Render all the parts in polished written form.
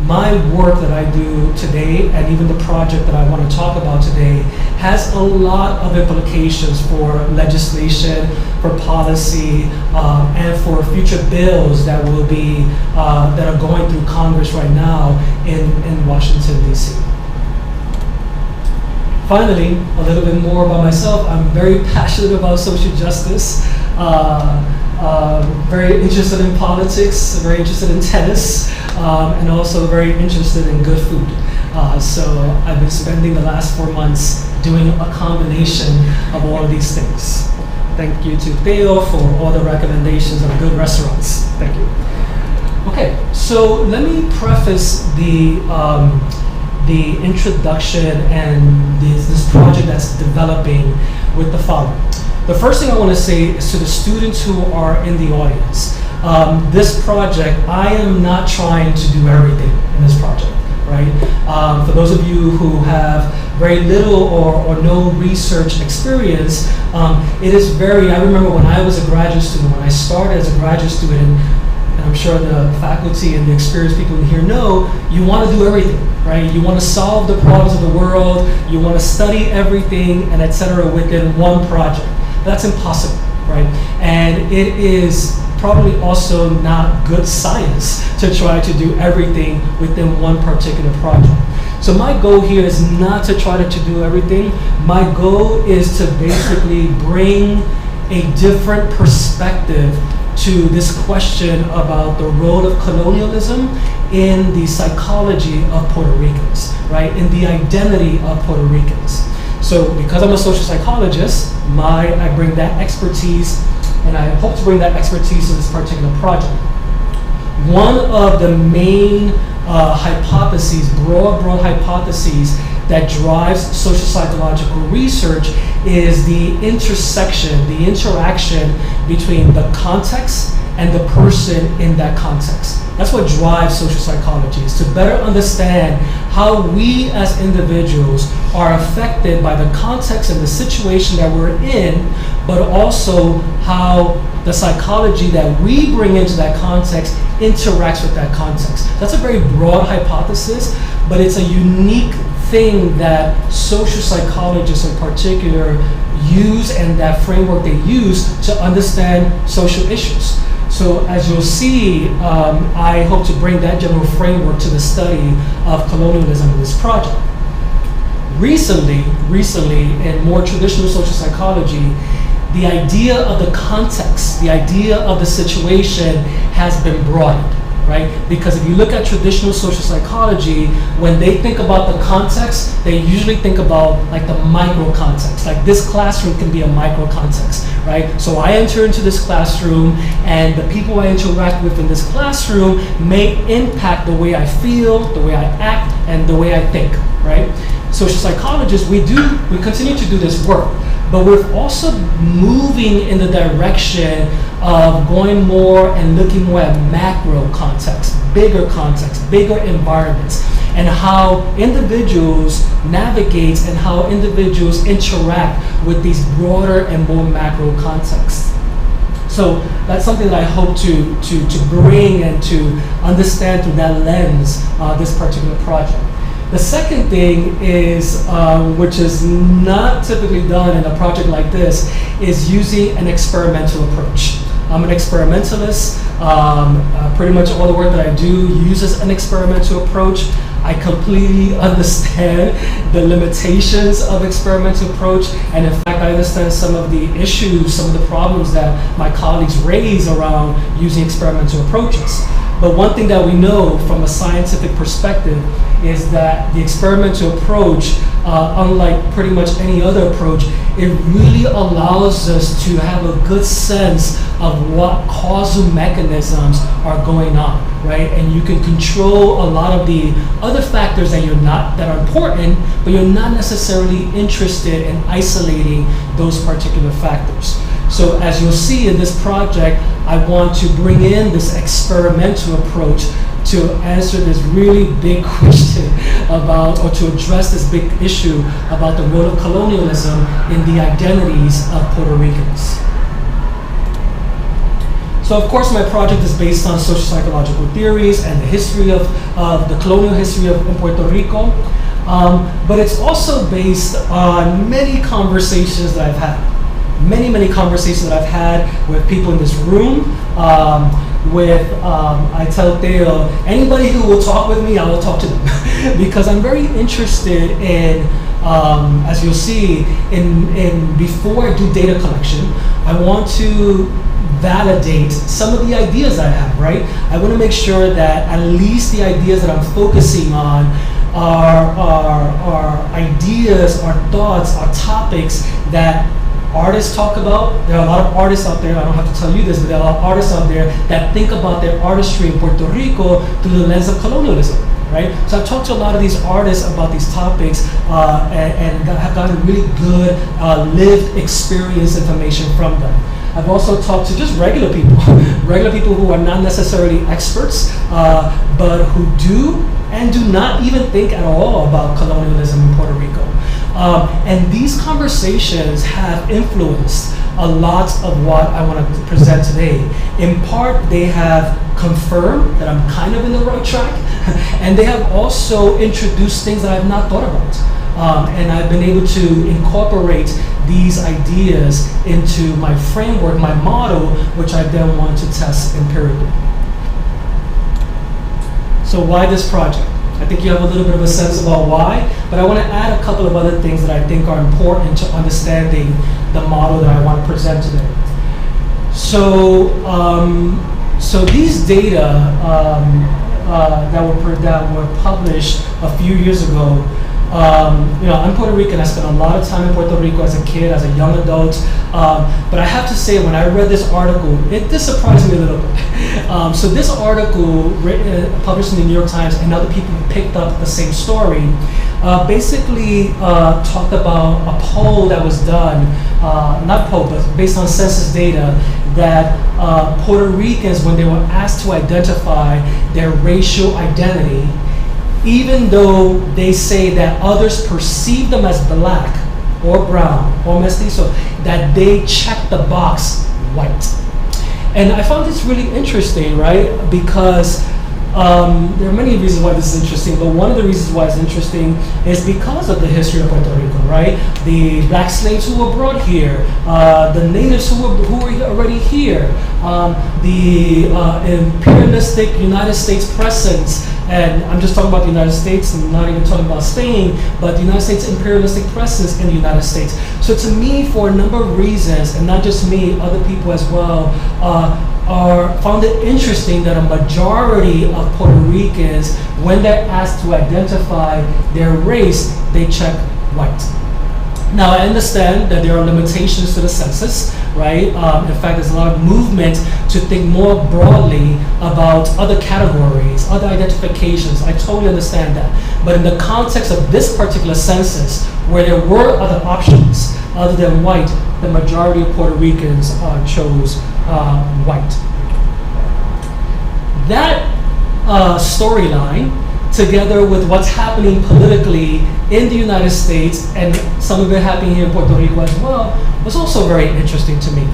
my work that I do today, and even the project that I want to talk about today, has a lot of implications for legislation, for policy, and for future bills that will be that are going through Congress right now in Washington, D.C. Finally, a little bit more about myself. I'm very passionate about social justice. Very interested in politics, very interested in tennis, and also very interested in good food. So I've been spending the last 4 months doing a combination of all of these things. Thank you to Theo for all the recommendations of good restaurants. Thank you. Okay, so let me preface the introduction and this project that's developing with the following. The first thing I want to say is to the students who are in the audience. This project, I am not trying to do everything in this project, right? For those of you who have very little or no research experience, I remember when I was a graduate student, when I started as a graduate student, and I'm sure the faculty and the experienced people in here know, you want to do everything, right? You want to solve the problems of the world, you want to study everything, and etc. within one project. That's impossible, right? And it is probably also not good science to try to do everything within one particular project. So my goal here is not to try to do everything. My goal is to basically bring a different perspective to this question about the role of colonialism in the psychology of Puerto Ricans, right? In the identity of Puerto Ricans. So because I'm a social psychologist, I bring that expertise, and I hope to bring that expertise to this particular project. One of the main hypotheses, broad hypotheses that drives social psychological research is the intersection, the interaction between the context and the person in that context. That's what drives social psychology, is to better understand how we as individuals are affected by the context and the situation that we're in, but also how the psychology that we bring into that context interacts with that context. That's a very broad hypothesis, but it's a unique thing that social psychologists in particular use, and that framework they use to understand social issues. So as you'll see, I hope to bring that general framework to the study of colonialism in this project. Recently, in more traditional social psychology, the idea of the context, the idea of the situation has been broadened, right? Because if you look at traditional social psychology, when they think about the context, they usually think about like the micro context. Like this classroom can be a micro context, right? So I enter into this classroom, and the people I interact with in this classroom may impact the way I feel, the way I act, and the way I think, right? Social psychologists, we continue to do this work, but we're also moving in the direction of going more and looking more at macro context, bigger environments, and how individuals navigate and how individuals interact with these broader and more macro contexts. So that's something that I hope to bring and to understand through that lens, this particular project. The second thing is, which is not typically done in a project like this, is using an experimental approach. I'm an experimentalist. Pretty much all the work that I do uses an experimental approach. I completely understand the limitations of experimental approach, and in fact, I understand some of the issues, some of the problems that my colleagues raise around using experimental approaches. But one thing that we know from a scientific perspective is that the experimental approach, unlike pretty much any other approach, it really allows us to have a good sense of what causal mechanisms are going on, right? And you can control a lot of the other factors that are important, but you're not necessarily interested in isolating those particular factors. So as you'll see in this project, I want to bring in this experimental approach to answer this really big question about, or to address this big issue about the role of colonialism in the identities of Puerto Ricans. So of course my project is based on social psychological theories and the history of the colonial history of in Puerto Rico. But it's also based on many conversations that I've had. Many conversations that I've had with people in this room, I tell Theo, anybody who will talk with me, I will talk to them. Because I'm very interested in, as you'll see, in before I do data collection, I want to validate some of the ideas that I have, right? I want to make sure that at least the ideas that I'm focusing on are ideas, are thoughts, are topics that artists talk about. There are a lot of artists out there, I don't have to tell you this, but there are a lot of artists out there that think about their artistry in Puerto Rico through the lens of colonialism, right? So I've talked to a lot of these artists about these topics and have gotten really good lived experience information from them. I've also talked to just regular people who are not necessarily experts, but who do and do not even think at all about colonialism in Puerto Rico. And these conversations have influenced a lot of what I want to present today. In part, they have confirmed that I'm kind of in the right track, and they have also introduced things that I've not thought about. And I've been able to incorporate these ideas into my framework, my model, which I then want to test empirically. So why this project? I think you have a little bit of a sense about why, but I want to add a couple of other things that I think are important to understanding the model that I want to present today. So, so these data that were published a few years ago. I'm Puerto Rican. I spent a lot of time in Puerto Rico as a kid, as a young adult. But I have to say, when I read this article, this surprised me a little bit. So this article, published in the New York Times, and other people picked up the same story, basically talked about a poll that was done, not poll, but based on census data, that Puerto Ricans, when they were asked to identify their racial identity, even though they say that others perceive them as black or brown or mestizo, that they check the box white. And I found this really interesting, right? Because there are many reasons why this is interesting, but one of the reasons why it's interesting is because of the history of Puerto Rico, right? The black slaves who were brought here, the natives who were already here, the imperialistic United States presence. And I'm just talking about the United States, I'm not even talking about Spain, but the United States imperialistic presence in the United States. So to me, for a number of reasons, and not just me, other people as well, found it interesting that a majority of Puerto Ricans, when they're asked to identify their race, they check white. Now, I understand that there are limitations to the census, right? In fact, there's a lot of movement to think more broadly about other categories, other identifications. I totally understand that. But in the context of this particular census, where there were other options other than white, the majority of Puerto Ricans chose white. That storyline, together with what's happening politically in the United States, and some of it happening here in Puerto Rico as well, was also very interesting to me.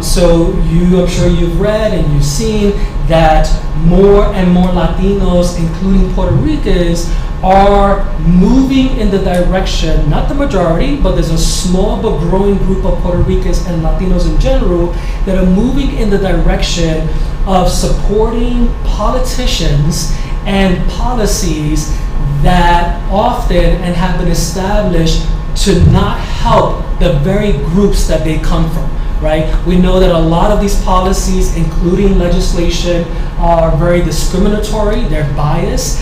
So I'm sure you've read and you've seen that more and more Latinos, including Puerto Ricans, are moving in the direction, not the majority, but there's a small but growing group of Puerto Ricans and Latinos in general that are moving in the direction of supporting politicians and policies that often and have been established to not help the very groups that they come from, right? We know that a lot of these policies, including legislation, are very discriminatory, they're biased.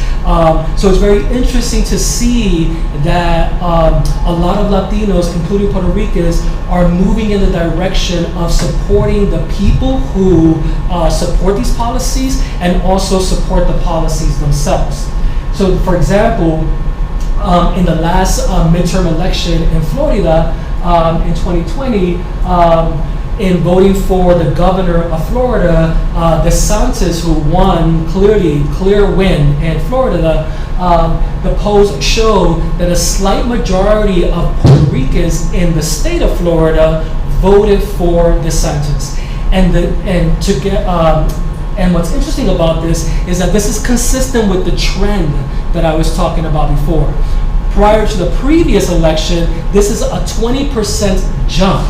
So it's very interesting to see that a lot of Latinos, including Puerto Ricans, are moving in the direction of supporting the people who support these policies and also support the policies themselves. So for example, in the last midterm election in Florida in 2020, in voting for the governor of Florida, DeSantis, who won clear win in Florida, the polls show that a slight majority of Puerto Ricans in the state of Florida voted for DeSantis. And what's interesting about this is that this is consistent with the trend that I was talking about before. Prior to the previous election, this is a 20% jump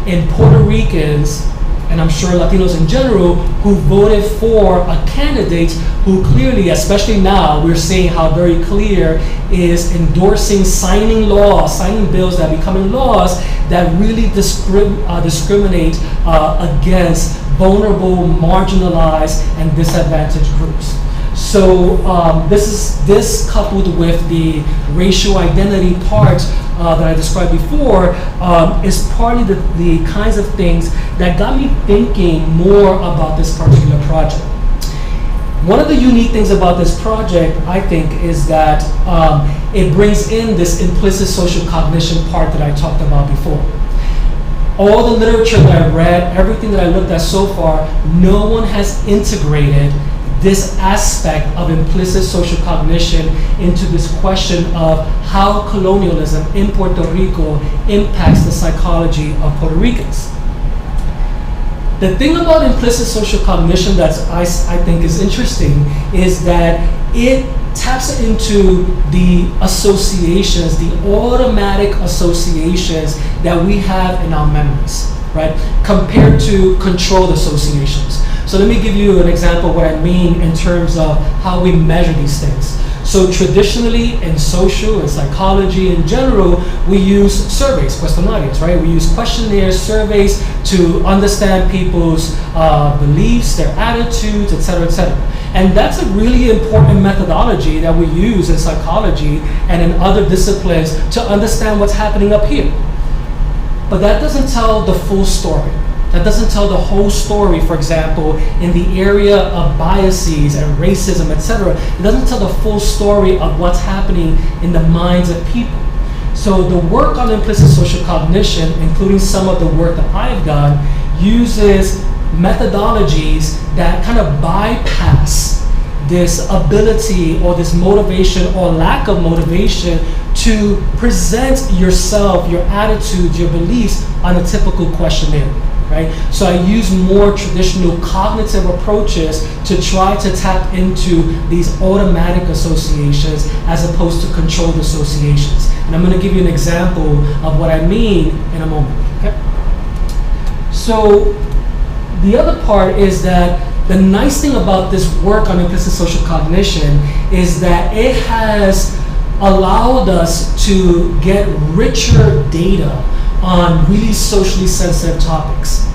in Puerto Ricans, and I'm sure Latinos in general, who voted for a candidate who clearly, especially now, we're seeing how very clear is endorsing, signing bills that are becoming laws that really discriminate against vulnerable, marginalized, and disadvantaged groups. So this coupled with the racial identity part that I described before is partly the kinds of things that got me thinking more about this particular project. One of the unique things about this project, I think, is that it brings in this implicit social cognition part that I talked about before. All the literature that I read, everything that I looked at so far, no one has integrated this aspect of implicit social cognition into this question of how colonialism in Puerto Rico impacts the psychology of Puerto Ricans. The thing about implicit social cognition that I think is interesting is that it taps into the associations, the automatic associations that we have in our memories, right? Compared to controlled associations. So let me give you an example of what I mean in terms of how we measure these things. So traditionally in social and psychology in general, we use surveys, cuestionarios, right? We use questionnaires, surveys to understand people's beliefs, their attitudes, et cetera, et cetera. And that's a really important methodology that we use in psychology and in other disciplines to understand what's happening up here. But that doesn't tell the full story. That doesn't tell the whole story, for example, in the area of biases and racism, etc. It doesn't tell the full story of what's happening in the minds of people. So the work on implicit social cognition, including some of the work that I've done, uses methodologies that kind of bypass this ability or this motivation or lack of motivation to present yourself, your attitudes, your beliefs on a typical questionnaire. Right? So I use more traditional cognitive approaches to try to tap into these automatic associations as opposed to controlled associations. And I'm going to give you an example of what I mean in a moment. Okay? So the other part is that the nice thing about this work on implicit social cognition is that it has allowed us to get richer data on really socially sensitive topics.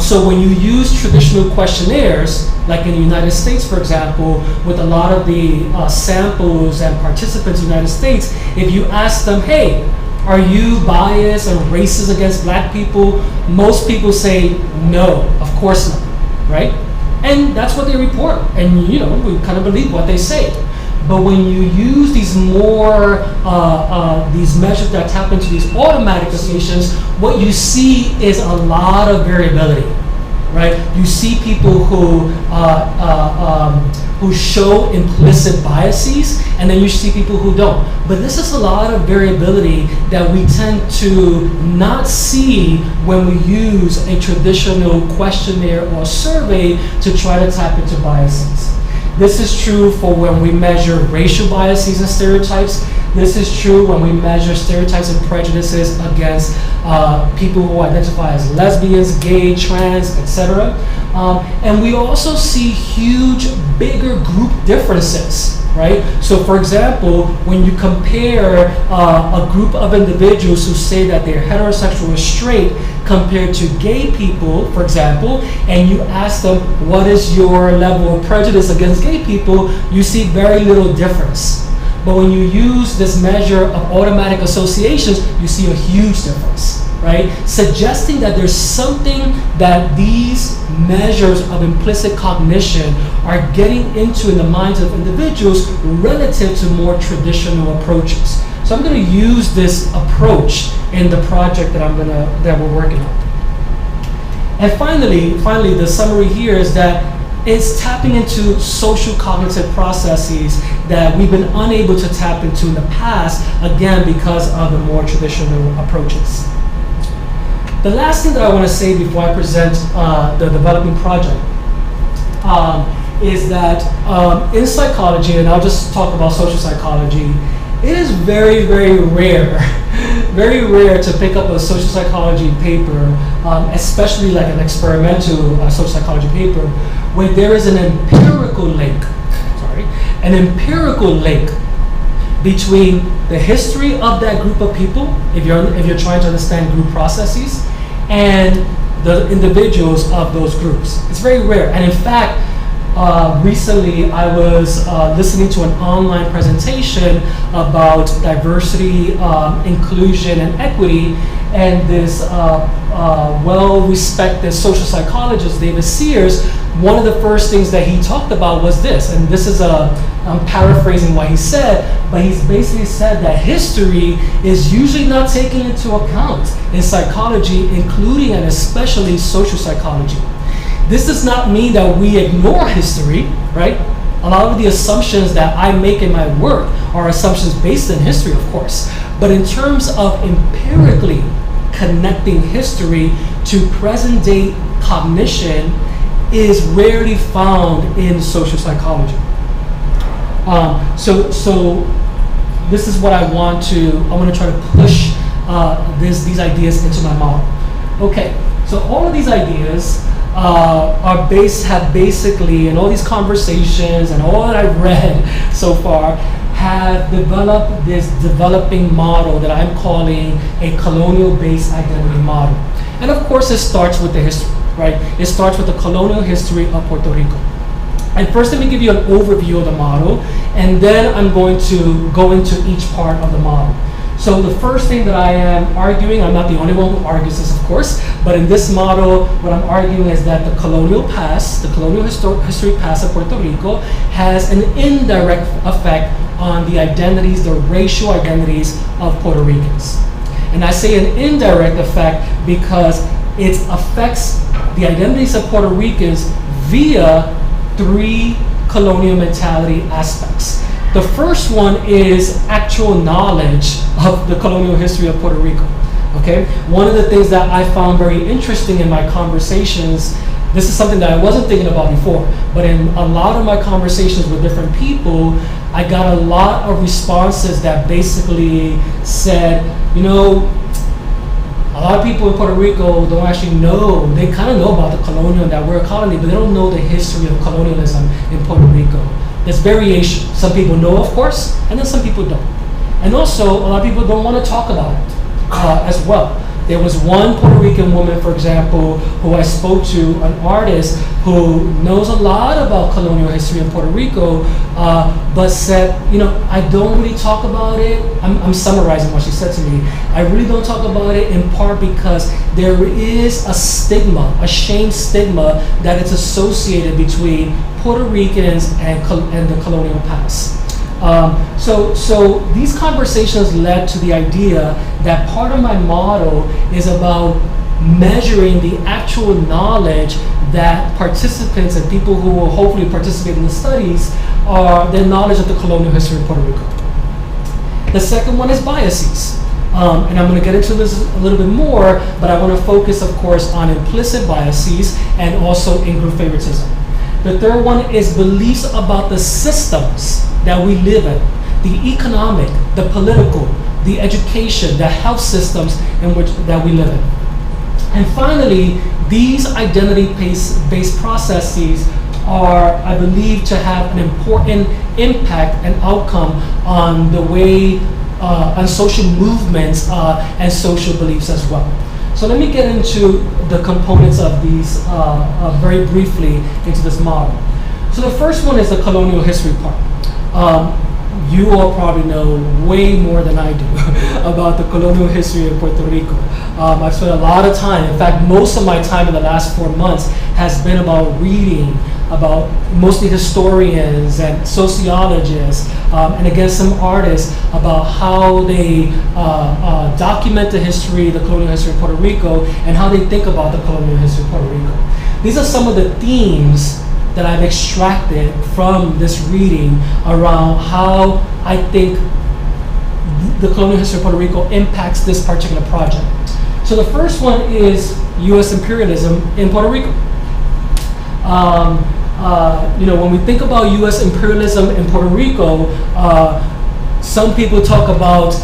So when you use traditional questionnaires, like in the United States, for example, with a lot of the samples and participants in the United States, if you ask them, hey, are you biased and racist against black people? Most people say, no, of course not, right? And that's what they report. And we kind of believe what they say. But when you use these these measures that tap into these automatic associations, what you see is a lot of variability, right? You see people who show implicit biases, and then you see people who don't. But this is a lot of variability that we tend to not see when we use a traditional questionnaire or survey to try to tap into biases. This is true for when we measure racial biases and stereotypes. This is true when we measure stereotypes and prejudices against people who identify as lesbians, gay, trans, etc. And we also see huge, bigger group differences, right? So for example, when you compare a group of individuals who say that they're heterosexual or straight compared to gay people, for example, and you ask them, what is your level of prejudice against gay people, you see very little difference. But when you use this measure of automatic associations, you see a huge difference, right? Suggesting that there's something that these measures of implicit cognition are getting into in the minds of individuals relative to more traditional approaches. So I'm going to use this approach in the project that we're working on. And finally, the summary here is that it's tapping into social cognitive processes that we've been unable to tap into in the past, again, because of the more traditional approaches. The last thing that I want to say before I present the developing project is that in psychology, and I'll just talk about social psychology, it is very, very rare, very rare to pick up a social psychology paper, especially like an experimental social psychology paper, where there is an empirical link, between the history of that group of people, if you're trying to understand group processes, and the individuals of those groups. It's very rare, and in fact, recently I was listening to an online presentation about diversity, inclusion, and equity, and this well-respected social psychologist, David Sears, one of the first things that he talked about was this, and this is I'm paraphrasing what he said, but he's basically said that history is usually not taken into account in psychology, including and especially social psychology. This does not mean that we ignore history, right? A lot of the assumptions that I make in my work are assumptions based in history, of course. But in terms of empirically connecting history to present day cognition is rarely found in social psychology. So this is what I want to try to push these ideas into my model. Okay, so all of these ideas have basically, and all these conversations and all that I've read so far, have developed this developing model that I'm calling a colonial-based identity model. And of course, it starts with the history, right? It starts with the colonial history of Puerto Rico. And first, let me give you an overview of the model, and then I'm going to go into each part of the model. So the first thing that I am arguing, I'm not the only one who argues this, of course, but in this model, what I'm arguing is that the colonial past, the colonial history past of Puerto Rico, has an indirect effect on the identities, the racial identities of Puerto Ricans. And I say an indirect effect because it affects the identities of Puerto Ricans via 3 colonial mentality aspects. The first one is actual knowledge of the colonial history of Puerto Rico. Okay? One of the things that I found very interesting in my conversations, this is something that I wasn't thinking about before, but in a lot of my conversations with different people, I got a lot of responses that basically said, you know, a lot of people in Puerto Rico don't actually know, they kind of know about the colonial and that we're a colony, but they don't know the history of colonialism in Puerto Rico. There's variation. Some people know, of course, and then some people don't. And also, a lot of people don't want to talk about it as well. There was one Puerto Rican woman, for example, who I spoke to, an artist who knows a lot about colonial history in Puerto Rico, but said, you know, I don't really talk about it. I'm summarizing what she said to me. I really don't talk about it in part because there is a stigma, a shame stigma that it's associated between Puerto Ricans and the colonial past. So these conversations led to the idea that part of my model is about measuring the actual knowledge that participants and people who will hopefully participate in the studies are their knowledge of the colonial history of Puerto Rico. The second one is biases. And I'm going to get into this a little bit more, but I want to focus, of course, on implicit biases and also in-group favoritism. The third one is beliefs about the systems that we live in, the economic, the political, the education, the health systems in which that we live in. And finally, these identity-based processes are, I believe, to have an important impact and outcome on the way, on social movements and social beliefs as well. So let me get into the components of these very briefly into this model. So the first one is the colonial history part. You all probably know way more than I do about the colonial history of Puerto Rico. I've spent a lot of time, in fact, most of my time in the last 4 months has been about reading about mostly historians and sociologists, and again some artists, about how they document the history, the colonial history of Puerto Rico, and how they think about the colonial history of Puerto Rico. These are some of the themes that I've extracted from this reading around how I think the colonial history of Puerto Rico impacts this particular project. So the first one is U.S. imperialism in Puerto Rico. When we think about U.S. imperialism in Puerto Rico, some people talk about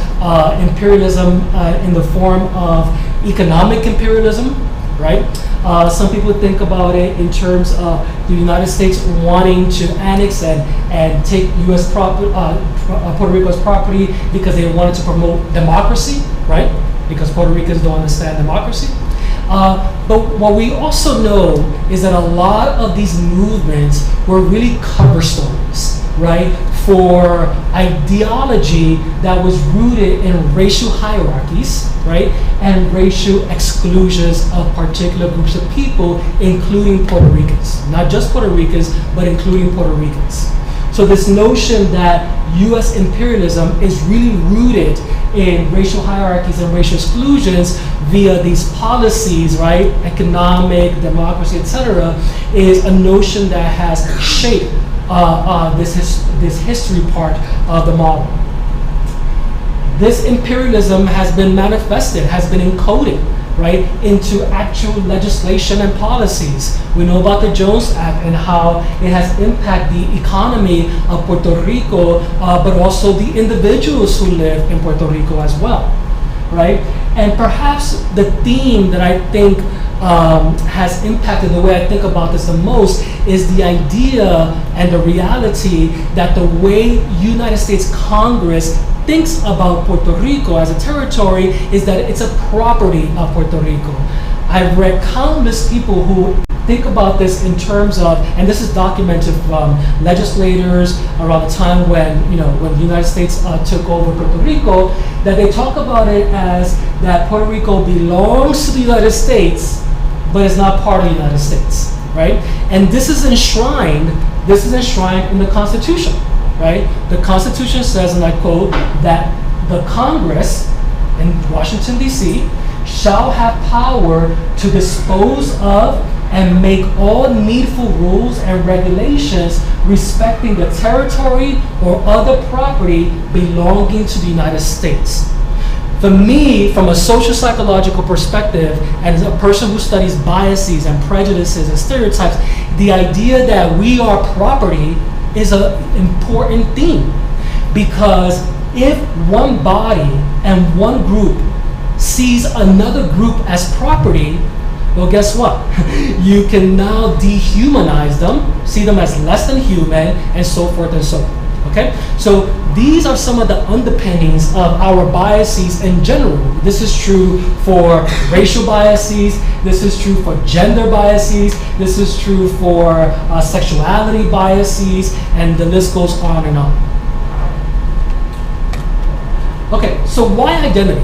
imperialism in the form of economic imperialism, right? Some people think about it in terms of the United States wanting to annex and take U.S. Puerto Rico's property because they wanted to promote democracy, right? Because Puerto Ricans don't understand democracy. But what we also know is that a lot of these movements were really cover stories, right, for ideology that was rooted in racial hierarchies, right, and racial exclusions of particular groups of people, including Puerto Ricans. Not just Puerto Ricans, but including Puerto Ricans. So this notion that U.S. imperialism is really rooted in racial hierarchies and racial exclusions via these policies, right, economic, democracy, etc., is a notion that has shaped this history part of the model. This imperialism has been manifested, has been encoded, right, into actual legislation and policies. We know about the Jones Act and how it has impacted the economy of Puerto Rico, but also the individuals who live in Puerto Rico as well, right? And perhaps the theme that I think has impacted the way I think about this the most is the idea and the reality that the way United States Congress thinks about Puerto Rico as a territory is that it's a property of Puerto Rico. I've read countless people who think about this in terms of, and this is documented from legislators around the time when the United States took over Puerto Rico, that they talk about it as that Puerto Rico belongs to the United States, but it's not part of the United States, right? And this is enshrined in the Constitution, right? The Constitution says, and I quote, that the Congress in Washington, D.C. shall have power to dispose of and make all needful rules and regulations respecting the territory or other property belonging to the United States. For me, from a social psychological perspective, and as a person who studies biases and prejudices and stereotypes, the idea that we are property is an important theme. Because if one body and one group sees another group as property, well, guess what? You can now dehumanize them, see them as less than human, and so forth and so on. Okay? So these are some of the underpinnings of our biases in general. This is true for racial biases, this is true for gender biases, this is true for sexuality biases, and the list goes on and on. Okay, so why identity?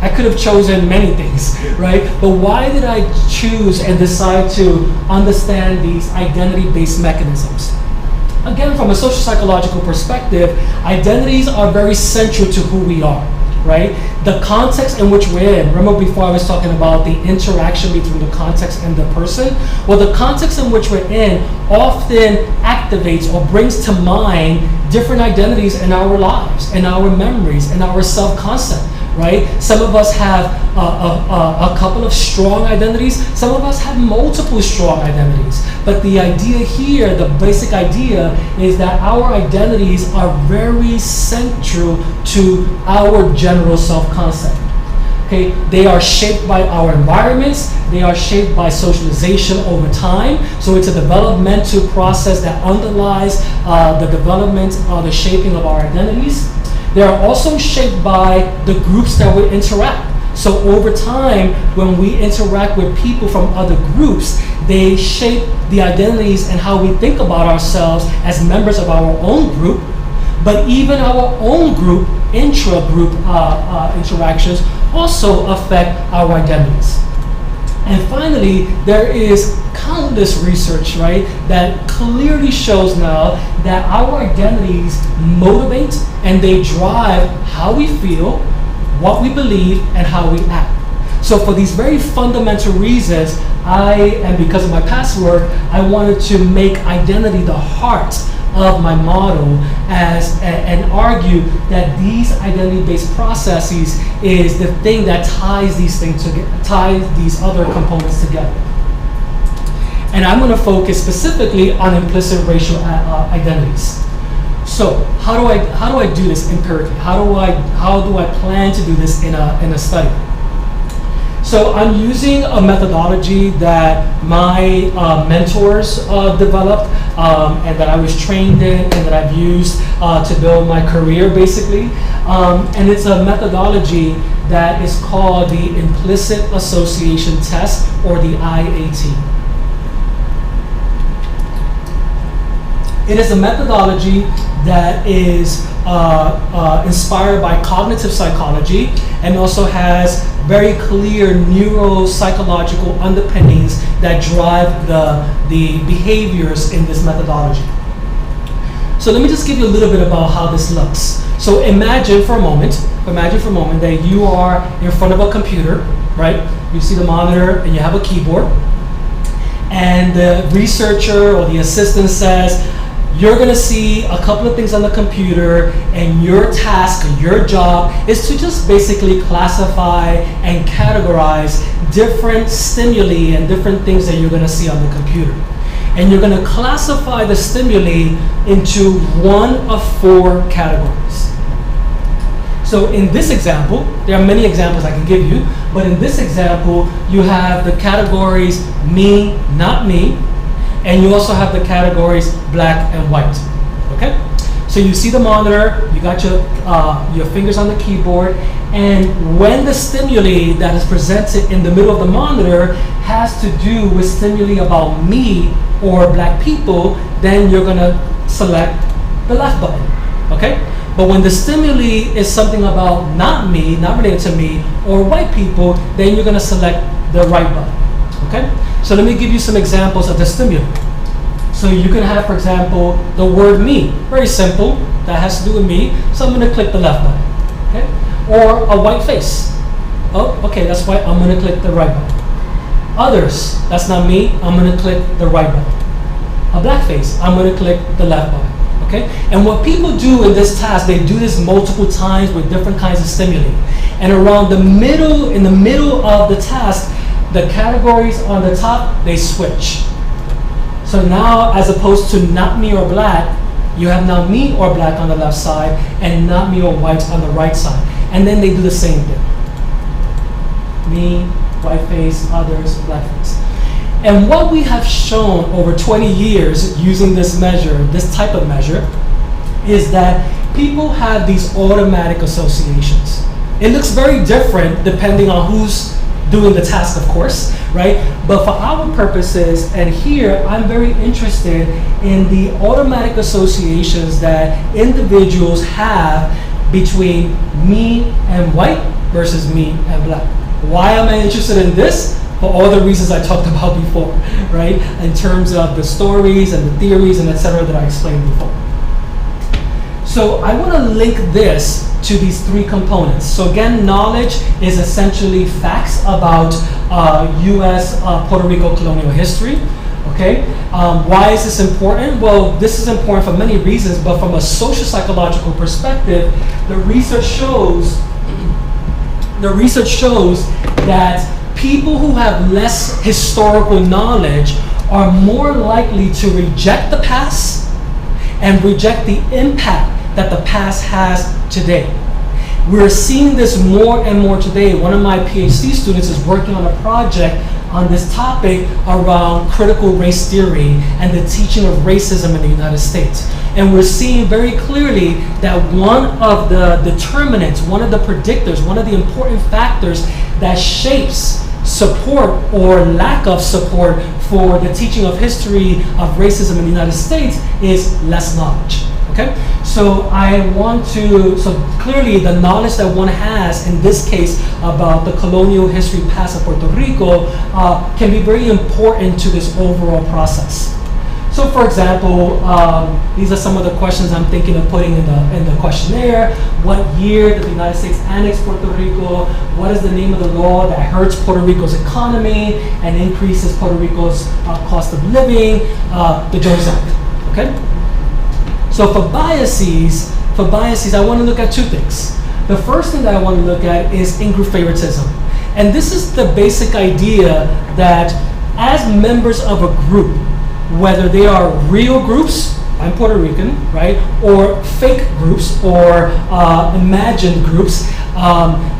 I could have chosen many things, right? But why did I choose and decide to understand these identity-based mechanisms? Again, from a social psychological perspective, identities are very central to who we are, right? The context in which we're in, remember before I was talking about the interaction between the context and the person? Well, the context in which we're in often activates or brings to mind different identities in our lives, in our memories, in our self-concept. Right? Some of us have a couple of strong identities. Some of us have multiple strong identities. But the idea here, the basic idea, is that our identities are very central to our general self-concept. Okay? They are shaped by our environments. They are shaped by socialization over time. So it's a developmental process that underlies the development or the shaping of our identities. They are also shaped by the groups that we interact. So over time, when we interact with people from other groups, they shape the identities and how we think about ourselves as members of our own group. But even our own group, intra-group interactions also affect our identities. And finally, there is countless research, right, that clearly shows now that our identities motivate and they drive how we feel, what we believe, and how we act. So for these very fundamental reasons, and because of my past work, I wanted to make identity the heart of my model and argue that these identity-based processes is the thing that ties these things ties these other components together. And I'm going to focus specifically on implicit racial identities. So how do I do this empirically? How do I plan to do this in a study? So I'm using a methodology that my mentors developed and that I was trained in and that I've used to build my career, basically. And it's a methodology that is called the Implicit Association Test, or the IAT. It is a methodology that is inspired by cognitive psychology and also has very clear neuropsychological underpinnings that drive the behaviors in this methodology. So let me just give you a little bit about how this looks. So imagine for a moment that you are in front of a computer, right? You see the monitor and you have a keyboard, and the researcher or the assistant says, you're going to see a couple of things on the computer, and your task, your job, is to just basically classify and categorize different stimuli and different things that you're going to see on the computer. And you're going to classify the stimuli into one of 4 categories. So in this example, there are many examples I can give you, but in this example, you have the categories me, not me, and you also have the categories black and white, okay? So you see the monitor, you got your fingers on the keyboard, and when the stimuli that is presented in the middle of the monitor has to do with stimuli about me or black people, then you're gonna select the left button, okay? But when the stimuli is something about not me, not related to me, or white people, then you're gonna select the right button, okay? So let me give you some examples of the stimuli. So you can have, for example, the word me, very simple, that has to do with me, so I'm gonna click the left button, okay? Or a white face. Oh, okay, that's white, I'm gonna click the right button. Others, that's not me, I'm gonna click the right button. A black face, I'm gonna click the left button. Okay? And what people do in this task, they do this multiple times with different kinds of stimuli. And around in the middle of the task, the categories on the top, they switch. So now, as opposed to not me or black, you have now me or black on the left side and not me or white on the right side. And then they do the same thing. Me, white face, others, black face. And what we have shown over 20 years using this measure, this type of measure, is that people have these automatic associations. It looks very different depending on who's doing the task, of course, right? But for our purposes, and here I'm very interested in the automatic associations that individuals have between me and white versus me and black. Why am I interested in this? For all the reasons I talked about before, right? In terms of the stories and the theories and etc. that I explained before. So I want to link this to these 3 components. So again, knowledge is essentially facts about U.S. Puerto Rico colonial history. Okay, why is this important? Well, this is important for many reasons, but from a social psychological perspective, the research shows that people who have less historical knowledge are more likely to reject the past and reject the impact that the past has today. We're seeing this more and more today. One of my PhD students is working on a project on this topic around critical race theory and the teaching of racism in the United States. And we're seeing very clearly that one of the determinants, one of the predictors, one of the important factors that shapes support or lack of support for the teaching of history of racism in the United States is less knowledge. Okay? So clearly the knowledge that one has in this case about the colonial history past of Puerto Rico can be very important to this overall process. So for example, these are some of the questions I'm thinking of putting in the questionnaire. What year did the United States annex Puerto Rico? What is the name of the law that hurts Puerto Rico's economy and increases Puerto Rico's cost of living? The Jones Act, okay? So for biases, I want to look at two things. The first thing that I want to look at is in-group favoritism. And this is the basic idea that as members of a group, whether they are real groups, I'm Puerto Rican, right, or fake groups or imagined groups,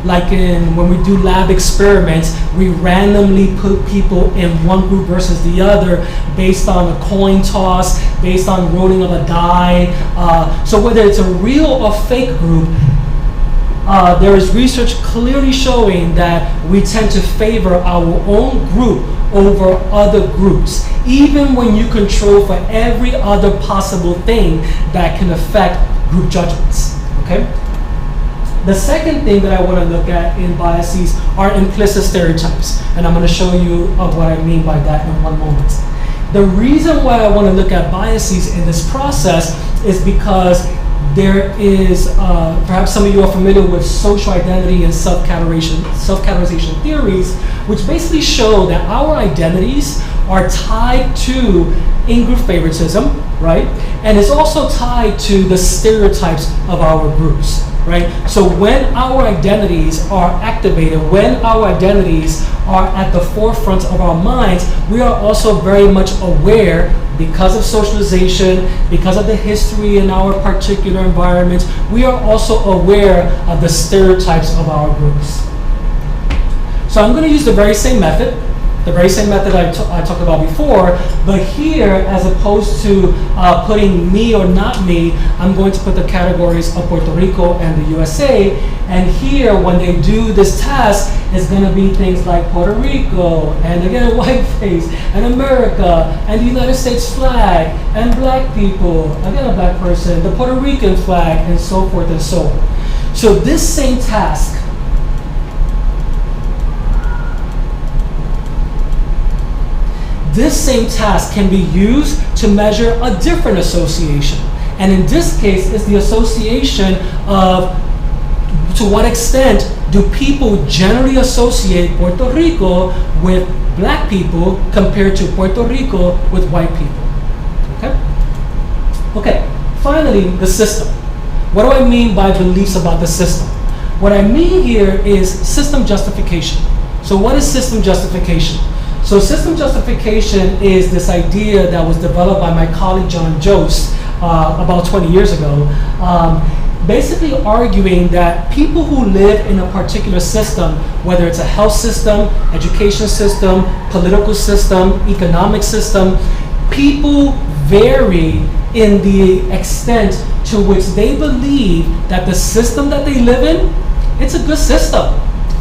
like when we do lab experiments, we randomly put people in one group versus the other based on a coin toss, based on rolling of a die. So whether it's a real or fake group, there is research clearly showing that we tend to favor our own group over other groups, even when you control for every other possible thing that can affect group judgments, okay? The second thing that I want to look at in biases are implicit stereotypes, and I'm going to show you what I mean by that in one moment. The reason why I want to look at biases in this process is because there is, perhaps some of you are familiar with social identity and self-categorization theories, which basically show that our identities are tied to in-group favoritism, right? And it's also tied to the stereotypes of our groups, right? So when our identities are activated, when our identities are at the forefront of our minds, we are also very much aware, because of socialization, because of the history in our particular environment, we are also aware of the stereotypes of our groups. So I'm going to use the very same method I talked about before, but here, as opposed to putting me or not me, I'm going to put the categories of Puerto Rico and the USA, and here, when they do this task, it's going to be things like Puerto Rico, and again, whiteface, and America, and the United States flag, and black people, again, a black person, the Puerto Rican flag, and so forth and so on. So this same task can be used to measure a different association. And in this case, it's the association of to what extent do people generally associate Puerto Rico with black people compared to Puerto Rico with white people. Okay, finally, the system. What do I mean by beliefs about the system? What I mean here is system justification. So what is system justification? So system justification is this idea that was developed by my colleague John Jost about 20 years ago, basically arguing that people who live in a particular system, whether it's a health system, education system, political system, economic system, people vary in the extent to which they believe that the system that they live in, it's a good system.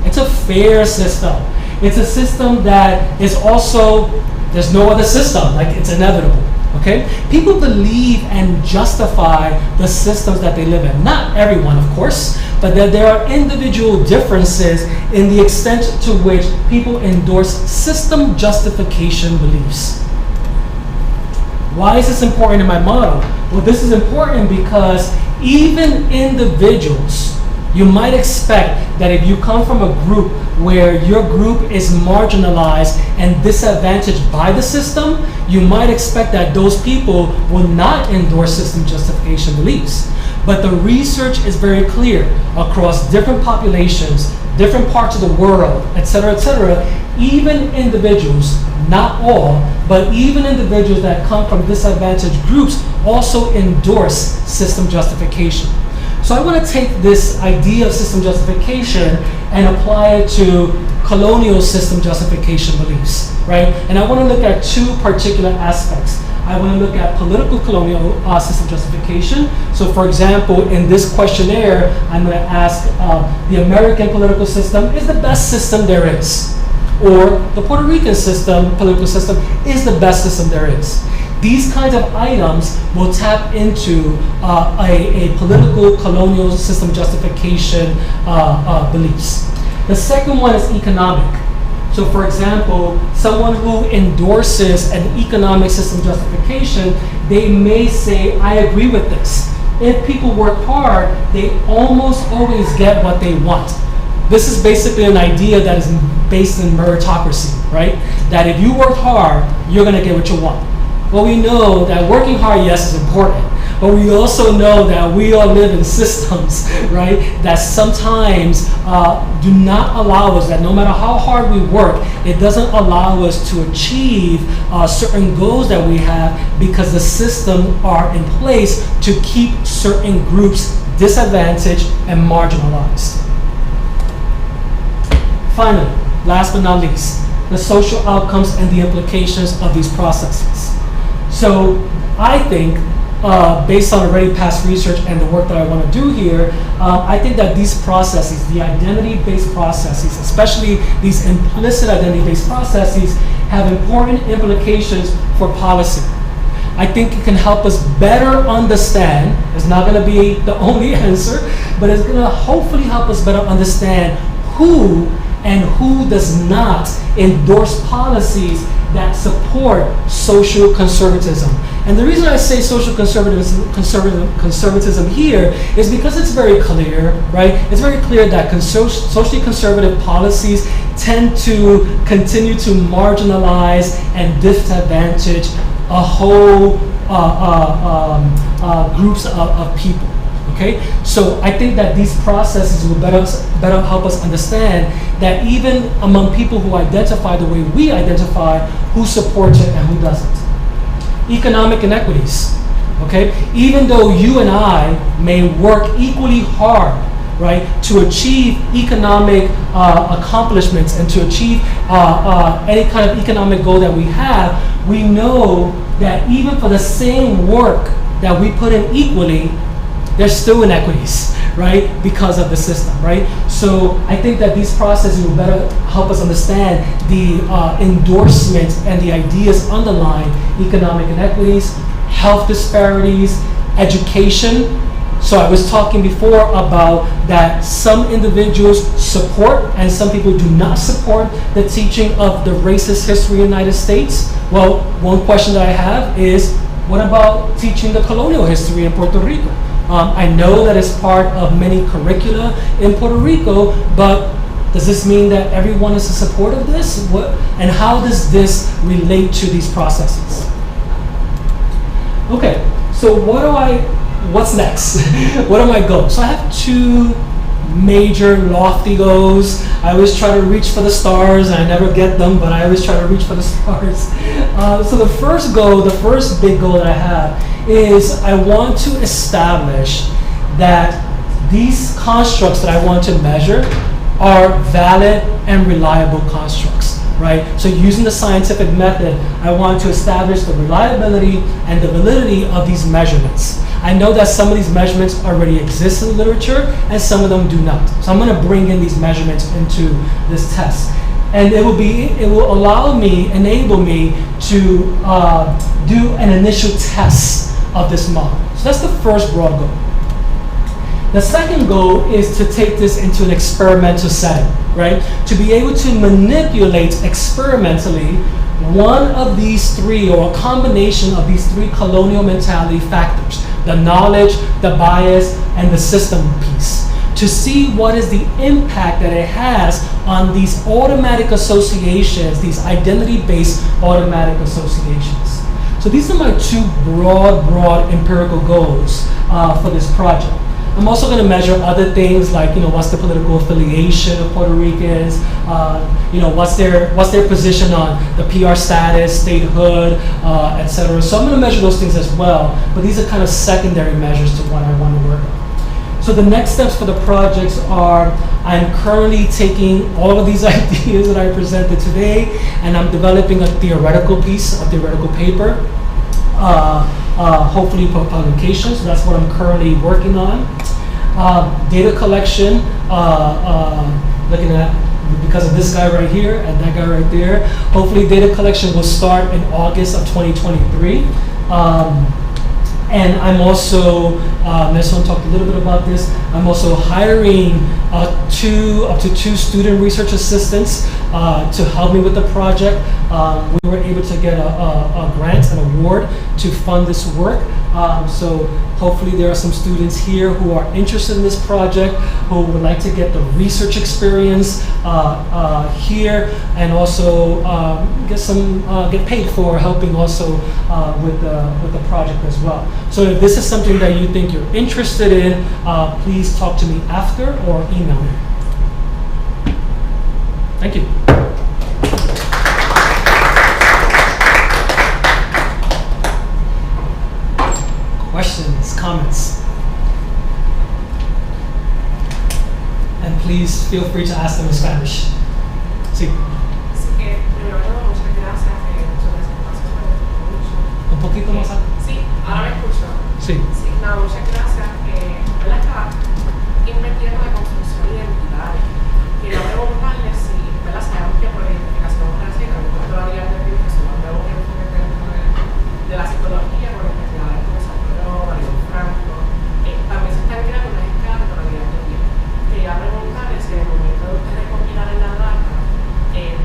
It's a fair system. It's a system that is also, there's no other system, like it's inevitable, okay? People believe and justify the systems that they live in. Not everyone, of course, but there are individual differences in the extent to which people endorse system justification beliefs. Why is this important in my model? Well, this is important because even individuals, you might expect that if you come from a group where your group is marginalized and disadvantaged by the system, you might expect that those people will not endorse system justification beliefs. But the research is very clear across different populations, different parts of the world, etc., even individuals, not all, but even individuals that come from disadvantaged groups also endorse system justification. So I want to take this idea of system justification and apply it to colonial system justification beliefs, right? And I want to look at two particular aspects. I want to look at political colonial system justification. So for example, in this questionnaire, I'm going to ask the American political system is the best system there is, or the Puerto Rican political system is the best system there is. These kinds of items will tap into a political colonial system justification beliefs. The second one is economic. So for example, someone who endorses an economic system justification, they may say, I agree with this. If people work hard, they almost always get what they want. This is basically an idea that is based in meritocracy, right? That if you work hard, you're gonna get what you want. Well, we know that working hard, yes, is important, but we also know that we all live in systems, right, that sometimes do not allow us, that no matter how hard we work, it doesn't allow us to achieve certain goals that we have because the systems are in place to keep certain groups disadvantaged and marginalized. Finally, last but not least, the social outcomes and the implications of these processes. So I think, based on already past research and the work that I want to do here, I think that these processes, the identity-based processes, especially these implicit identity-based processes, have important implications for policy. I think it can help us better understand, it's not going to be the only answer, but it's going to hopefully help us better understand who and who does not endorse policies that support social conservatism. And the reason I say social conservatism here is because it's very clear, right? It's very clear that socially conservative policies tend to continue to marginalize and disadvantage a whole groups of people. Okay, so I think that these processes will better help us understand that even among people who identify the way we identify, who supports it and who doesn't. Economic inequities. Okay, even though you and I may work equally hard, right, to achieve economic accomplishments and to achieve any kind of economic goal that we have, we know that even for the same work that we put in equally, there's still inequities, right, because of the system, right? So I think that these processes will better help us understand the endorsements and the ideas underlying economic inequities, health disparities, education. So I was talking before about that some individuals support and some people do not support the teaching of the racist history of the United States. Well, one question that I have is, what about teaching the colonial history in Puerto Rico? I know that it's part of many curricula in Puerto Rico, but does this mean that everyone is in support of this? And how does this relate to these processes? Okay, so what's next? What are my goals? So I have two major lofty goals. I always try to reach for the stars. I never get them, but I always try to reach for the stars. So the first big goal that I have is I want to establish that these constructs that I want to measure are valid and reliable constructs, right? So using the scientific method, I want to establish the reliability and the validity of these measurements. I know that some of these measurements already exist in the literature and some of them do not. So I'm going to bring in these measurements into this test. And it will enable me to do an initial test of this model. So that's the first broad goal. The second goal is to take this into an experimental setting, right? To be able to manipulate experimentally one of these three, or a combination of these three colonial mentality factors, the knowledge, the bias, and the system piece, to see what is the impact that it has on these automatic associations, these identity-based automatic associations. So these are my two broad empirical goals for this project. I'm also going to measure other things like, what's the political affiliation of Puerto Ricans, what's their position on the PR status, statehood, etc. So I'm going to measure those things as well, but these are kind of secondary measures to what I want to work on. So the next steps for the projects are, I'm currently taking all of these ideas that I presented today, and I'm developing a theoretical piece, a theoretical paper, hopefully for publication. So that's what I'm currently working on. Data collection, looking at, because of this guy right here and that guy right there, hopefully data collection will start in August of 2023. And I'm also, I just want to talk a little bit about this. I'm also hiring up to two student research assistants to help me with the project. We were able to get a grant, an award to fund this work. So hopefully there are some students here who are interested in this project, who would like to get the research experience here, and also get paid for helping also with the project as well. So if this is something that you think you're interested in, please talk to me after or email me. Thank you. Questions, comments? And please feel free to ask them in Spanish. Sí. Así que, primero de todo, muchas gracias sobre ese espacio mucho. Un poquito más alto. Sí, ahora me escucho. Sí. Sí, no, muchas gracias. ¿Verdad? Estaba invirtiendo en construcción identitaria. Quería preguntarle si, ¿verdad? Sabemos que por identificación racial, la vida de identificación, no veo un enfoque de la psicología, por investigadores como Franco, también se están creando unas escalas de la vida de vida. Quería preguntarle si en el momento de usted recopilar en la data,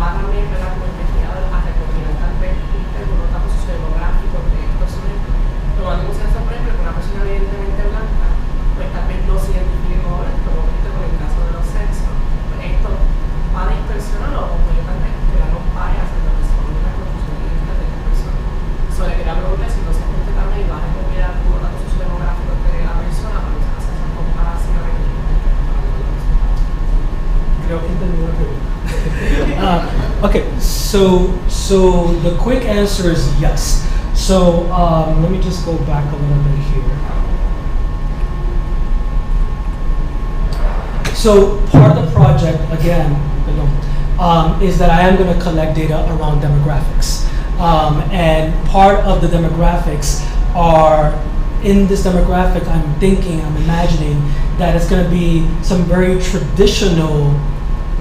va también, ¿verdad?, como investigador a recopilar tal vez un datos sociodemográficos de estos sujetos, tomando en consideración, por ejemplo, que una persona evidentemente blanca, pues tal vez no se identifique como esto, como esto con el caso de los sexos, pues esto va a distorsionar o puede tal vez crear un bias en lo que son las construcciones de estas personas. Solo le quería preguntar si no se ajuste también y va a recopilar unos datos sociodemográficos de la persona para hacer esas comparaciones. Creo que entendí la pregunta. Okay, so the quick answer is yes. So let me just go back a little bit here. So part of the project, again, is that I am going to collect data around demographics. And part of the demographics are, in this demographic, I'm imagining that it's going to be some very traditional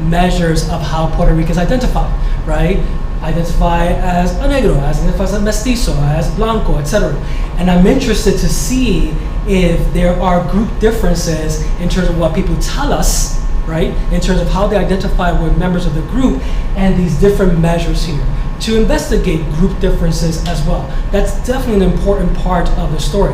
measures of how Puerto Ricans identify, right? Identify as a negro, identify as a mestizo, as blanco, etc. And I'm interested to see if there are group differences in terms of what people tell us, right? In terms of how they identify with members of the group and these different measures here, to investigate group differences as well. That's definitely an important part of the story.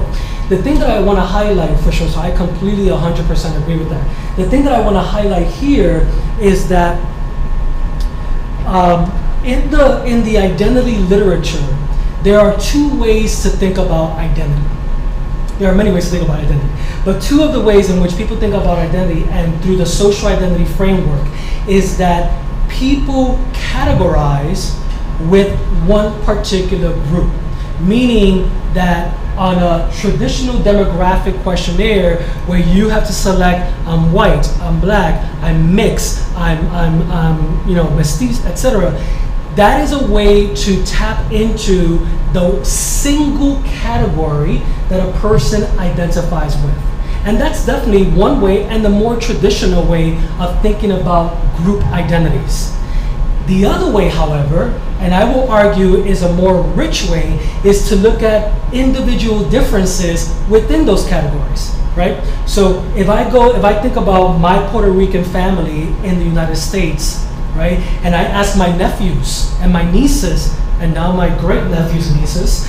The thing that I want to highlight for sure, so I completely 100% agree with that. The thing that I want to highlight here is that in the identity literature, there are two ways to think about identity. There are many ways to think about identity, but two of the ways in which people think about identity and through the social identity framework is that people categorize with one particular group, meaning that on a traditional demographic questionnaire where you have to select I'm white, I'm black, I'm mixed, I'm mestizo, etc. That is a way to tap into the single category that a person identifies with. And that's definitely one way and the more traditional way of thinking about group identities. The other way, however, and I will argue is a more rich way, is to look at individual differences within those categories, right? So if I think about my Puerto Rican family in the United States, right, and I ask my nephews and my nieces, and now my great nephews and nieces,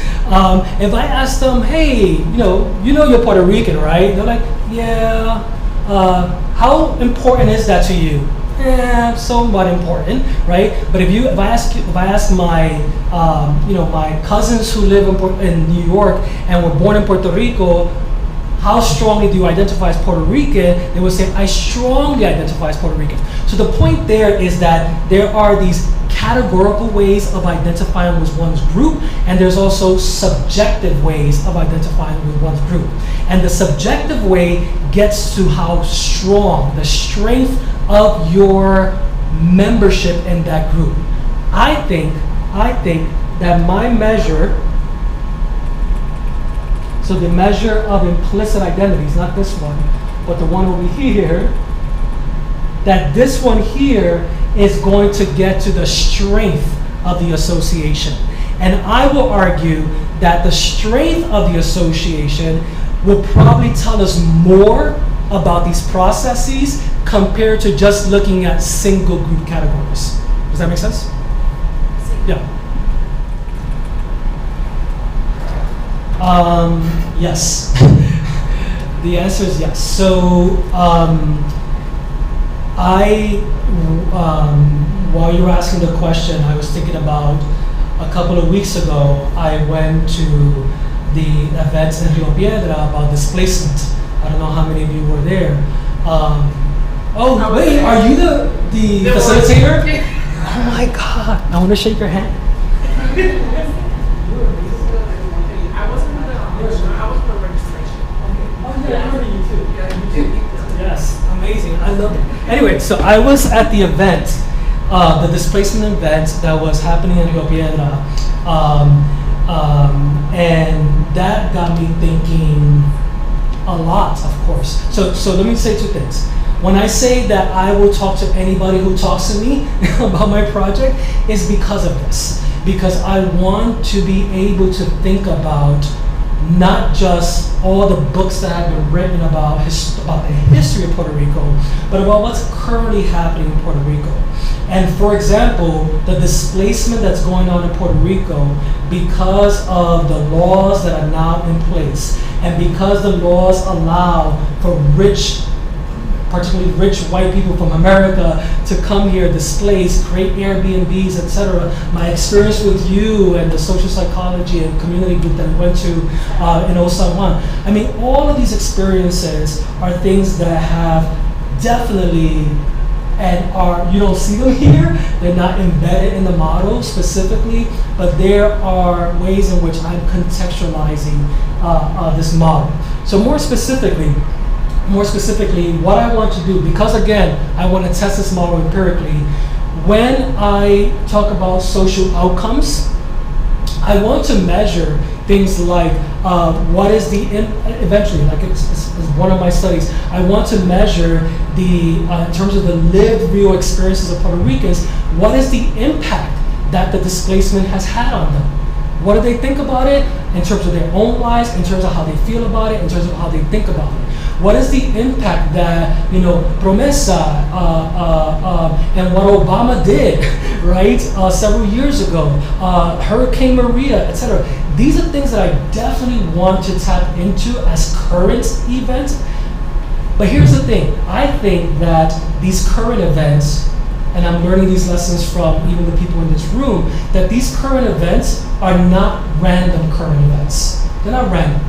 if I ask them, hey, you know you're Puerto Rican, right? They're like, yeah. How important is that to you? Somewhat important, right? But if I ask my my cousins who live in New York and were born in Puerto Rico, how strongly do you identify as Puerto Rican? They would say, I strongly identify as Puerto Rican. So the point there is that there are these categorical ways of identifying with one's group, and there's also subjective ways of identifying with one's group. And the subjective way gets to how strong, the strength of your membership in that group. I think that my measure, so the measure of implicit identities, not this one, but the one over here, that this one here is going to get to the strength of the association. And I will argue that the strength of the association will probably tell us more about these processes compared to just looking at single group categories. Does that make sense? Yeah. Yes. The answer is yes. So while you were asking the question, I was thinking about a couple of weeks ago, I went to the event in Rio Piedra about displacement. I don't know how many of you were there. Wait, are you the facilitator? Oh my God, I want to shake your hand. I wasn't the registration. Oh yeah, I remember you too. Yes, amazing. I love it. Anyway, so I was at the event, the displacement event that was happening in Rio Piedra, and that got me thinking a lot, of course. So let me say two things. When I say that I will talk to anybody who talks to me about my project, is because of this. Because I want to be able to think about not just all the books that have been written about the history of Puerto Rico, but about what's currently happening in Puerto Rico. And for example, the displacement that's going on in Puerto Rico because of the laws that are now in place, and because the laws allow for particularly rich white people from America to come here, displace, create Airbnbs, etc. My experience with you and the social psychology and community group that I went to in San Juan. I mean, all of these experiences are things that have definitely, and you don't see them here, they're not embedded in the model specifically, but there are ways in which I'm contextualizing this model. So more specifically, what I want to do, because again, I want to test this model empirically, when I talk about social outcomes, I want to measure things like what is eventually, like it's one of my studies, I want to measure in terms of the lived real experiences of Puerto Ricans, what is the impact that the displacement has had on them? What do they think about it in terms of their own lives, in terms of how they feel about it, in terms of how they think about it? What is the impact that, Promesa and what Obama did, right, several years ago, Hurricane Maria, etc. These are things that I definitely want to tap into as current events. But here's the thing, I think that these current events, and I'm learning these lessons from even the people in this room, that these current events are not random current events. They're not random.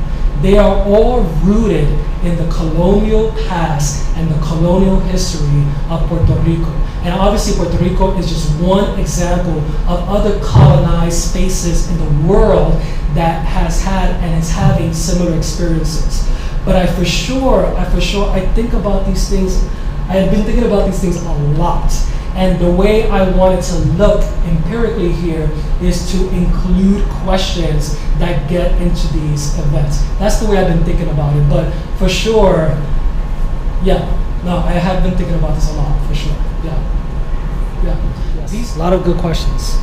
They are all rooted in the colonial past and the colonial history of Puerto Rico. And obviously Puerto Rico is just one example of other colonized spaces in the world that has had and is having similar experiences. But I think about these things, I have been thinking about these things a lot. And the way I want it to look empirically here is to include questions that get into these events. That's the way I've been thinking about it. But for sure, I have been thinking about this a lot, for sure. A lot of good questions.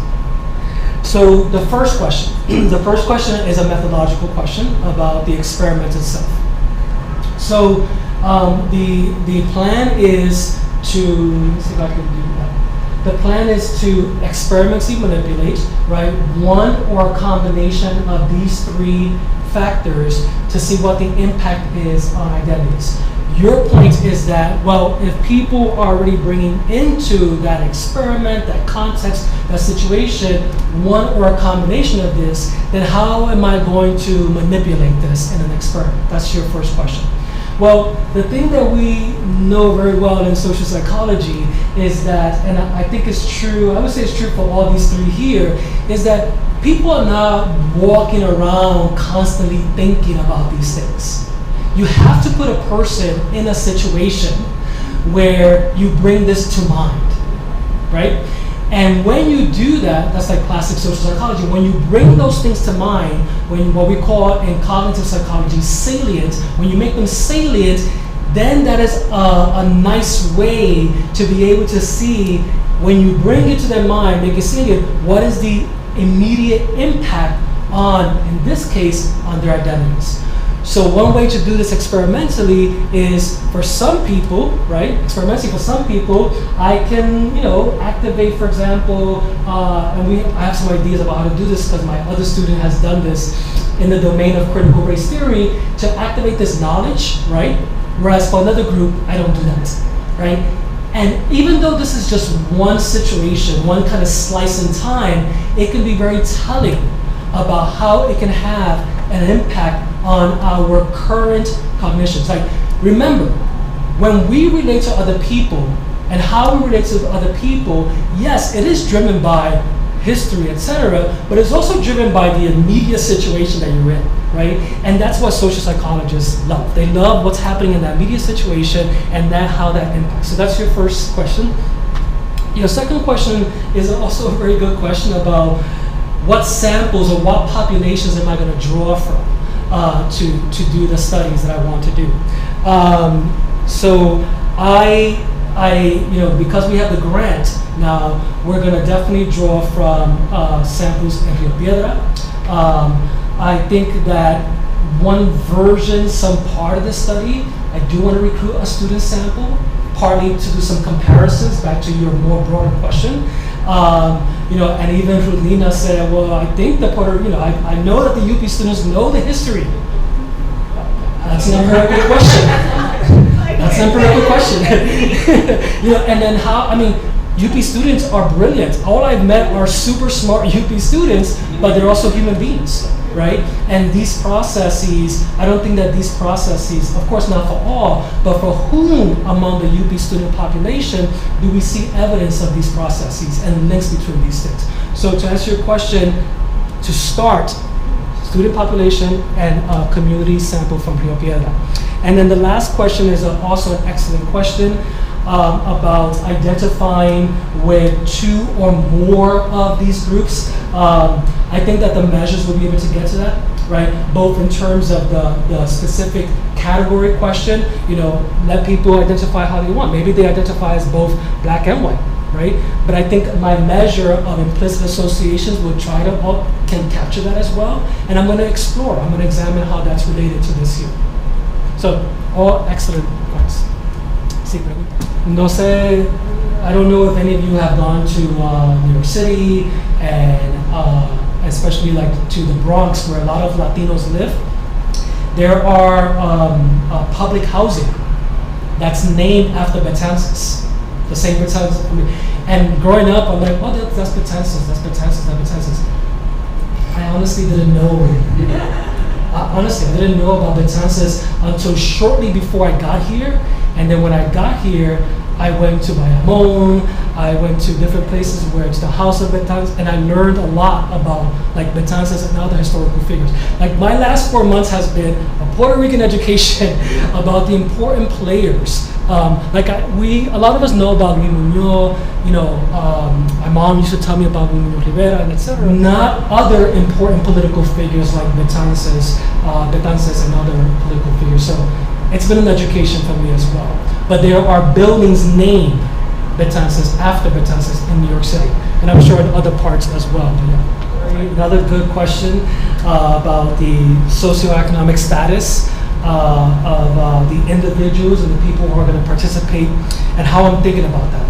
So the first question, is a methodological question about the experiment itself. So the plan is to, let me see if I can do that. The plan is to experimentally manipulate, right, one or a combination of these three factors to see what the impact is on identities. Your point is that, well, if people are already bringing into that experiment, that context, that situation, one or a combination of this, then how am I going to manipulate this in an experiment? That's your first question. Well, the thing that we know very well in social psychology is that, and I think it's true, I would say it's true for all these three here, is that people are not walking around constantly thinking about these things. You have to put a person in a situation where you bring this to mind, right? And when you do that, that's like classic social psychology, when you bring those things to mind, when what we call in cognitive psychology salient, when you make them salient, then that is a nice way to be able to see, when you bring it to their mind, make it salient, what is the immediate impact on, in this case, on their identities. So one way to do this experimentally is for some people, right? Experimentally for some people, I can, activate, for example, and I have some ideas about how to do this because my other student has done this. in the domain of critical race theory to activate this knowledge, right? Whereas for another group, I don't do that, right? And even though this is just one situation, one kind of slice in time, it can be very telling about how it can have an impact on our current cognitions. Like, remember, when we relate to other people and how we relate to other people, yes, it is driven by history, etc., but it's also driven by the immediate situation that you're in, right? And that's what social psychologists love. They love what's happening in that immediate situation and how that impacts. So that's your first question. Your second question is also a very good question about what samples or what populations am I going to draw from to do the studies that I want to do. So because we have the grant now, we're going to definitely draw from samples in Rio Piedra. I think that one version, some part of the study, I do want to recruit a student sample, partly to do some comparisons back to your more broader question. And even Rudlina said, well, I think the I know that the UP students know the history. That's an empirical question. That's an empirical question. And then UP students are brilliant. All I've met are super smart UP students, but they're also human beings, right? And these processes, I don't think that these processes, of course not for all, but for whom among the UP student population do we see evidence of these processes and links between these things? So to answer your question, to start, student population and community sample from Rio Piedra. And then the last question is also an excellent question about identifying with two or more of these groups. I think that the measures will be able to get to that, right? Both in terms of the specific category question, let people identify how they want. Maybe they identify as both black and white, right? But I think my measure of implicit associations will can capture that as well. And I'm going to explore, I'm going to examine how that's related to this here. So, all excellent points. No sé, I don't know if any of you have gone to New York City and especially like to the Bronx where a lot of Latinos live. There are public housing that's named after Betances, the same Betances. And growing up, I'm like, oh, that's Betances, that's Betances, that's Betances. I honestly didn't know. I didn't know about Betances until shortly before I got here. And then when I got here, I went to Bayamon, I went to different places where it's the house of Betances, and I learned a lot about like Betances and other historical figures. Like my last 4 months has been a Puerto Rican education about the important players. A lot of us know about Luis Muñoz, my mom used to tell me about Luis Muñoz Rivera, and etc. Not other important political figures like Betances and other political figures. So it's been an education for me as well. But there are buildings named Betances after Betances in New York City, and I'm sure in other parts as well. Another good question about the socioeconomic status of the individuals and the people who are going to participate, and how I'm thinking about that.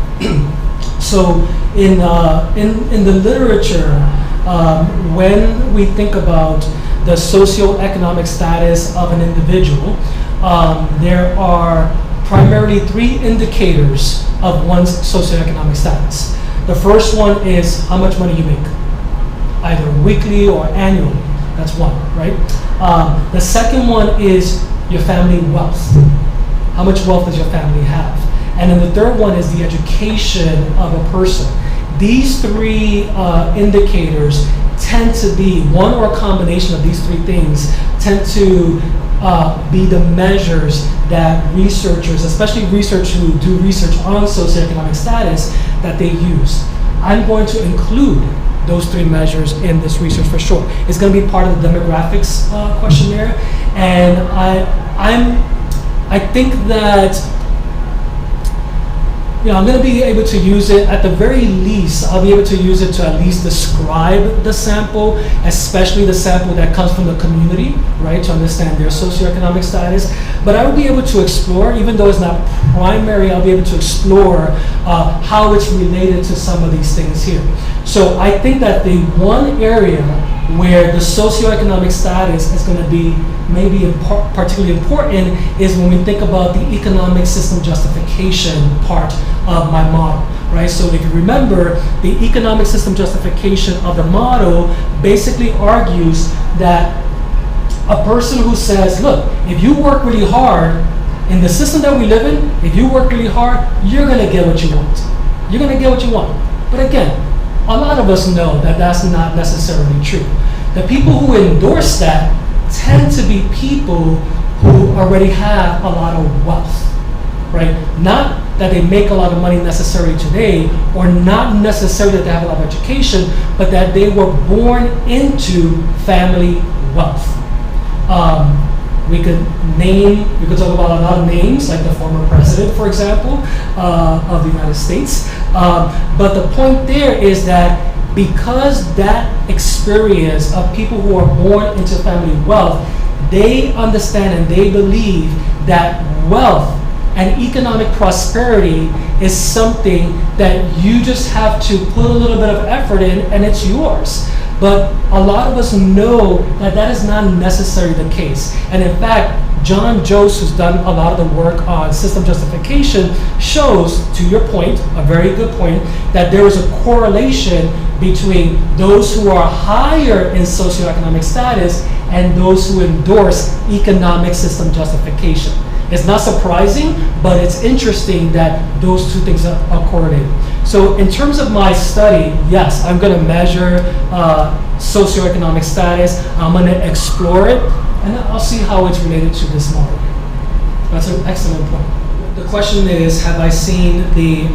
So in the literature, when we think about the socioeconomic status of an individual, there are primarily 3 indicators of one's socioeconomic status. The first one is how much money you make, either weekly or annually. That's one, right? The second one is your family wealth. How much wealth does your family have? And then the third one is the education of a person. These 3 indicators tend to be, one or a combination of these 3 things, tend to be the measures that researchers, especially researchers who do research on socioeconomic status, that they use. I'm going to include those 3 measures in this research for sure. It's going to be part of the demographics questionnaire, and I think that I'm going to be able to use it at the very least. I'll be able to use it to at least describe the sample, especially the sample that comes from the community, right, to understand their socioeconomic status. But I will be able to explore, even though it's not primary, I'll be able to explore how it's related to some of these things here. So I think that the one area where the socioeconomic status is going to be maybe particularly important is when we think about the economic system justification part of my model, right? So if you remember, the economic system justification of the model basically argues that a person who says, look, if you work really hard in the system that we live in, if you work really hard, you're going to get what you want. You're going to get what you want. But again, a lot of us know that that's not necessarily true. The people who endorse that tend to be people who already have a lot of wealth, right? Not that they make a lot of money necessarily today, or not necessarily that they have a lot of education, but that they were born into family wealth. We could talk about a lot of names, like the former president, for example, of the United States. But the point there is that because that experience of people who are born into family wealth, they understand and they believe that wealth and economic prosperity is something that you just have to put a little bit of effort in and it's yours. But a lot of us know that that is not necessarily the case. And in fact, John Jost, who's done a lot of the work on system justification, shows, to your point, a very good point, that there is a correlation between those who are higher in socioeconomic status and those who endorse economic system justification. It's not surprising, but it's interesting that those two things are correlated. So in terms of my study, yes, I'm going to measure socioeconomic status. I'm going to explore it, and I'll see how it's related to this model. That's an excellent point. The question is, have I seen the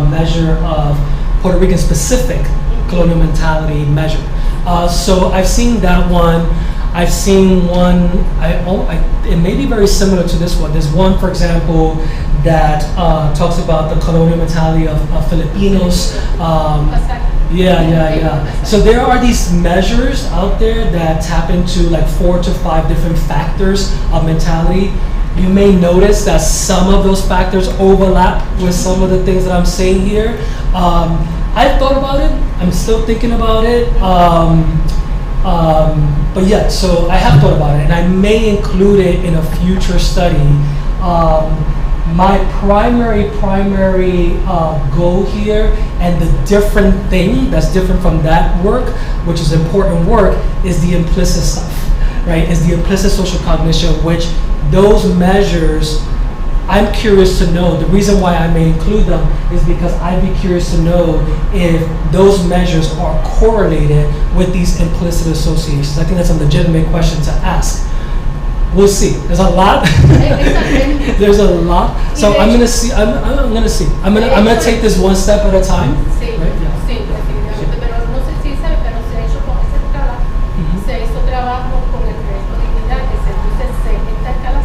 measure of Puerto Rican specific colonial mentality measure? So I've seen that one. I've seen one, it may be very similar to this one. There's one, for example, that talks about the colonial mentality of Filipinos. So there are these measures out there that tap into like 4 to 5 different factors of mentality. You may notice that some of those factors overlap with some of the things that I'm saying here. I've thought about it. I'm still thinking about it. But yeah, so I have thought about it, and I may include it in a future study. My primary goal here, and the different thing that's different from that work, which is important work, is the implicit stuff, right? Is the implicit social cognition, which those measures, I'm curious to know. The reason why I may include them is because I'd be curious to know if those measures are correlated with these implicit associations. I think that's a legitimate question to ask. We'll see. There's a lot. There's a lot. So I'm gonna see. I'm gonna see. I'm gonna take this one step at a time. Sí, right? Yeah. sí, definitivamente. Pero no sé si sabe, pero se ha hecho con esa escala. Se hizo trabajo con el proyecto Identities. Entonces esta escala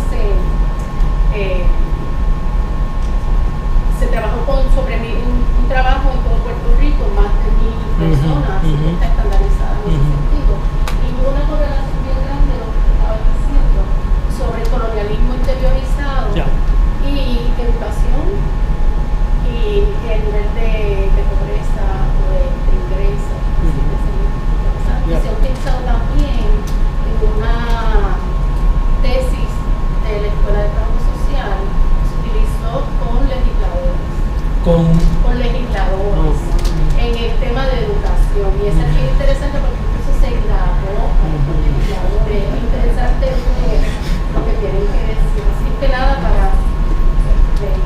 se trabajó sobre un trabajo en todo Puerto Rico, más de 1,000 personas, así que está estandarizada en ese sentido. Y hubo una correlación bien grande de lo que estaba diciendo sobre colonialismo interiorizado y educación y el nivel de pobreza o de ingreso. Y se ha utilizado también en una tesis de la Escuela de Trabajo Social, se utilizó con legisladores. Con legisladores en el tema de educación. Y eso es bien interesante porque incluso se grabó con legisladores. Es interesante lo que tienen que decir. Así que nada para ver.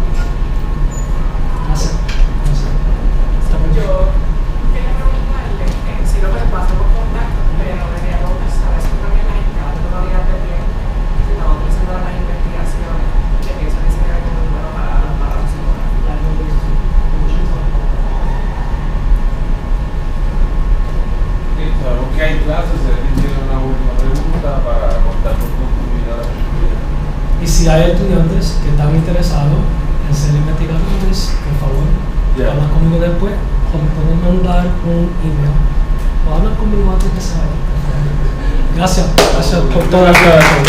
Yo quería preguntarle, si no me paso por contacto, pero me quería preguntar, ¿sabes si también las escalas de probabilidad de bien se estaban utilizando las investigaciones que pienso que sería muy bueno para la sociedad? Sabemos que hay clases, si alguien tiene una última pregunta para contar con continuidad. Y si hay estudiantes que están interesados en ser investigadores, por favor, hablan conmigo después, o me pueden mandar un email, o hablan conmigo antes de salir. Gracias por toda la aclaración.